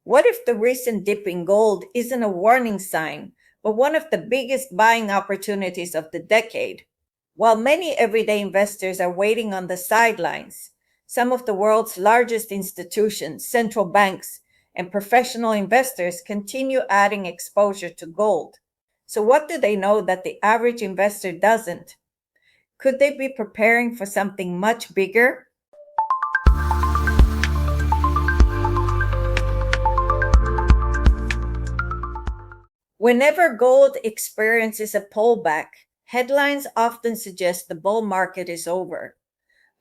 What if the recent dip in gold isn't a warning sign, but one of the biggest buying opportunities of the decade? While many everyday investors are waiting on the sidelines, some of the world's largest institutions, central banks, and professional investors continue adding exposure to gold. So, what do they know that the average investor doesn't? Could they be preparing for something much bigger? Whenever gold experiences a pullback, headlines often suggest the bull market is over.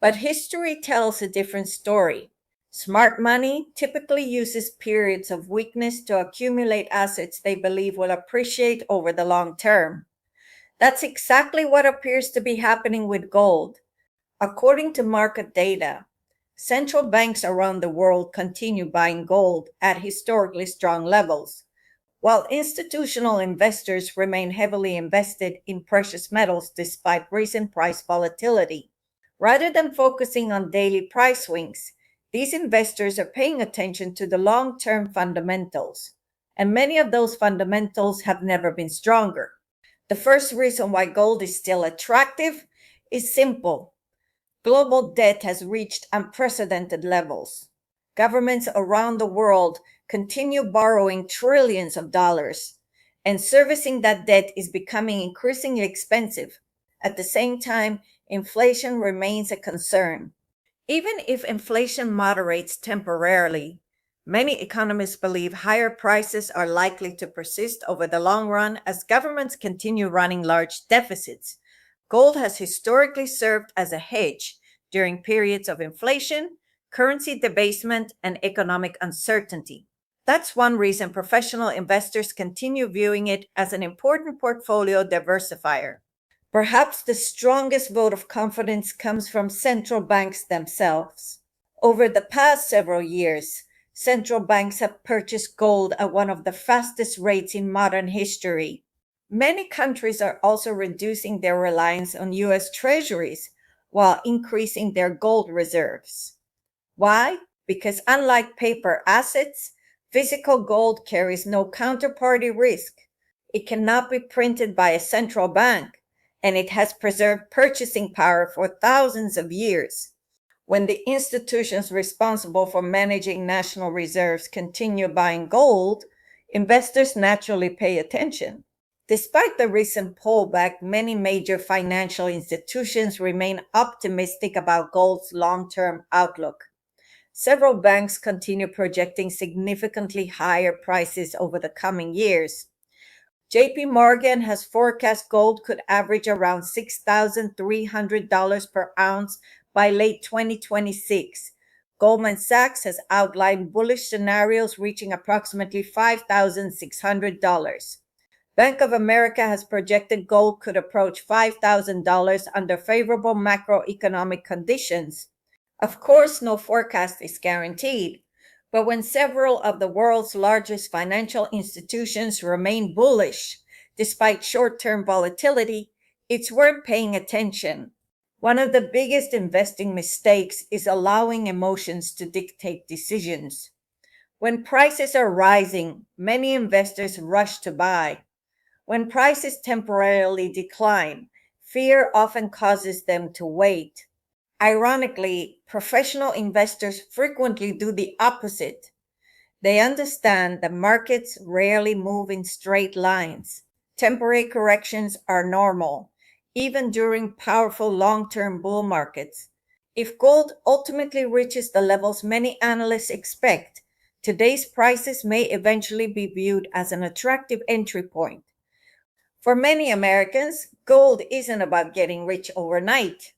But history tells a different story. Smart money typically uses periods of weakness to accumulate assets they believe will appreciate over the long term. That's exactly what appears to be happening with gold. According to market data, central banks around the world continue buying gold at historically strong levels, while institutional investors remain heavily invested in precious metals despite recent price volatility. Rather than focusing on daily price swings, these investors are paying attention to the long term fundamentals, and many of those fundamentals have never been stronger. The first reason why gold is still attractive is simple. Global debt has reached unprecedented levels. Governments around the world continue borrowing trillions of dollars, and servicing that debt is becoming increasingly expensive. At the same time, inflation remains a concern. Even if inflation moderates temporarily, many economists believe higher prices are likely to persist over the long run as governments continue running large deficits. Gold has historically served as a hedge during periods of inflation, currency debasement, and economic uncertainty. That's one reason professional investors continue viewing it as an important portfolio diversifier. Perhaps the strongest vote of confidence comes from central banks themselves. Over the past several years, central banks have purchased gold at one of the fastest rates in modern history. Many countries are also reducing their reliance on U.S. treasuries while increasing their gold reserves. Why? Because unlike paper assets, physical gold carries no counterparty risk. It cannot be printed by a central bank, and it has preserved purchasing power for thousands of years. When the institutions responsible for managing national reserves continue buying gold, investors naturally pay attention. Despite the recent pullback, many major financial institutions remain optimistic about gold's long term outlook. Several banks continue projecting significantly higher prices over the coming years. JP Morgan has forecast gold could average around $6,300 per ounce by late 2026. Goldman Sachs has outlined bullish scenarios reaching approximately $5,600. Bank of America has projected gold could approach $5,000 under favorable macroeconomic conditions. Of course, no forecast is guaranteed, but when several of the world's largest financial institutions remain bullish, despite short term volatility, it's worth paying attention. One of the biggest investing mistakes is allowing emotions to dictate decisions. When prices are rising, many investors rush to buy. When prices temporarily decline, fear often causes them to wait. Ironically, professional investors frequently do the opposite. They understand that markets rarely move in straight lines. Temporary corrections are normal, even during powerful long term bull markets. If gold ultimately reaches the levels many analysts expect, today's prices may eventually be viewed as an attractive entry point. For many Americans, gold isn't about getting rich overnight.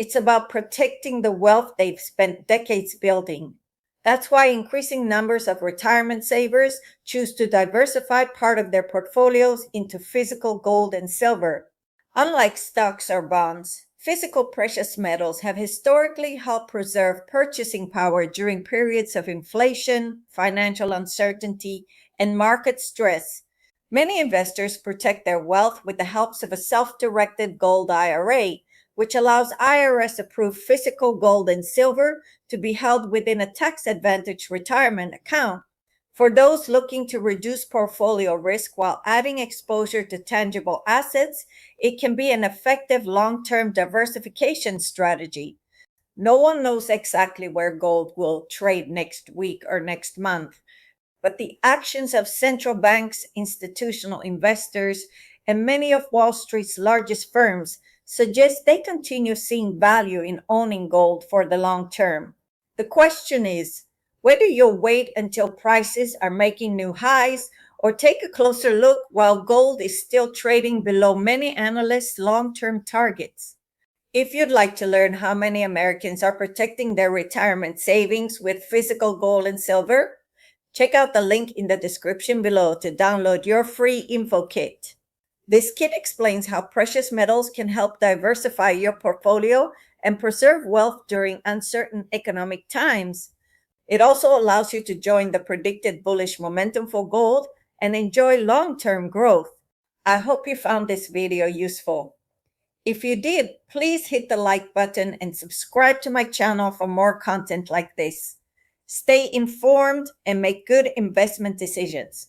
It's about protecting the wealth they've spent decades building. That's why increasing numbers of retirement savers choose to diversify part of their portfolios into physical gold and silver. Unlike stocks or bonds, physical precious metals have historically helped preserve purchasing power during periods of inflation, financial uncertainty, and market stress. Many investors protect their wealth with the help of a self directed Gold IRA, which allows IRS approved physical gold and silver to be held within a tax advantaged retirement account. For those looking to reduce portfolio risk while adding exposure to tangible assets, it can be an effective long-term diversification strategy. No one knows exactly where gold will trade next week or next month, but the actions of central banks, institutional investors, and many of Wall Street's largest firms suggest they continue seeing value in owning gold for the long term. The question is whether you'll wait until prices are making new highs or take a closer look while gold is still trading below many analysts' long term targets. If you'd like to learn how many Americans are protecting their retirement savings with physical gold and silver, check out the link in the description below to download your free info kit. This kit explains how precious metals can help diversify your portfolio and preserve wealth during uncertain economic times. It also allows you to join the predicted bullish momentum for gold and enjoy long-term growth. I hope you found this video useful. If you did, please hit the like button and subscribe to my channel for more content like this. Stay informed and make good investment decisions.